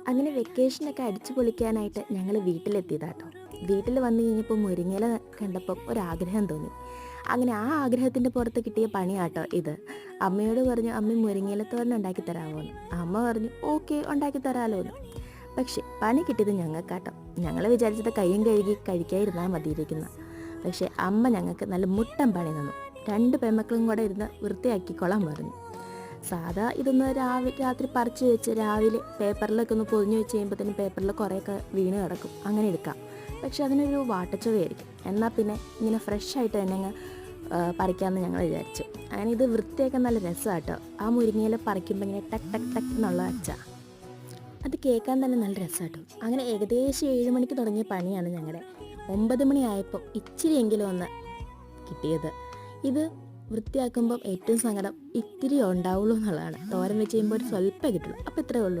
അങ്ങനെ വെക്കേഷനൊക്കെ അടിച്ചു പൊളിക്കാനായിട്ട് ഞങ്ങൾ വീട്ടിലെത്തിയതാട്ടോ. വീട്ടിൽ വന്നു കഴിഞ്ഞപ്പോൾ മുരിങ്ങയില കണ്ടപ്പം ഒരാഗ്രഹം തോന്നി. അങ്ങനെ ആ ആഗ്രഹത്തിൻ്റെ പുറത്ത് കിട്ടിയ പണിയാട്ടോ ഇത്. അമ്മയോട് പറഞ്ഞു, അമ്മ മുരിങ്ങയില തോരൻ ഉണ്ടാക്കി തരാമോ എന്ന്. അമ്മ പറഞ്ഞു ഓക്കെ ഉണ്ടാക്കി തരാമല്ലോ എന്ന്. പക്ഷേ പണി കിട്ടിയത് ഞങ്ങൾക്കാട്ടോ. ഞങ്ങൾ വിചാരിച്ചത് കയ്യും കഴുകി കഴിക്കാതിരുന്നാൽ മതിയിരിക്കുന്ന. പക്ഷേ അമ്മ ഞങ്ങൾക്ക് നല്ല മുട്ടൻ പണി തന്നു. രണ്ട് പെൺമക്കളും കൂടെ ഇരുന്ന് വൃത്തിയാക്കിക്കൊള്ളാൻ പറഞ്ഞു. സാധാ ഇതൊന്ന് രാത്രി പറിച്ച് വെച്ച് രാവിലെ പേപ്പറിലൊക്കെ ഒന്ന് പൊതിഞ്ഞ് വെച്ച് കഴിയുമ്പോഴത്തേനും പേപ്പറിൽ കുറേയൊക്കെ വീണ് കിടക്കും, അങ്ങനെ എടുക്കാം. പക്ഷെ അതിനൊരു വാട്ടച്ചുവയായിരിക്കും. എന്നാൽ പിന്നെ ഇങ്ങനെ ഫ്രഷ് ആയിട്ട് തന്നെ അങ്ങ് പറിക്കാമെന്ന് ഞങ്ങൾ വിചാരിച്ചു. അങ്ങനെ ഇത് വൃത്തിയാക്കാൻ നല്ല രസമാട്ടോ. ആ മുരിങ്ങയില പറിക്കുമ്പോൾ ഇങ്ങനെ ടക്ക് ടക്ക് ടക്ക് എന്നുള്ള അച്ച, അത് കേൾക്കാൻ തന്നെ നല്ല രസമാട്ടോ. അങ്ങനെ ഏകദേശം 7 മണിക്ക് തുടങ്ങിയ പണിയാണ് ഞങ്ങളുടെ. 9 മണിയായപ്പോൾ ഇച്ചിരിയെങ്കിലും ഒന്ന് കിട്ടിയത്. ഇത് വൃത്തിയാക്കുമ്പം ഏറ്റവും സങ്കടം ഇത്തിരി ഉണ്ടാവുള്ളൂ എന്നുള്ളതാണ്. തോരൻ വെച്ച് കഴിയുമ്പോൾ ഒരു സ്വല്പം കിട്ടുള്ളൂ. അപ്പോൾ ഇത്രയേ ഉള്ളൂ.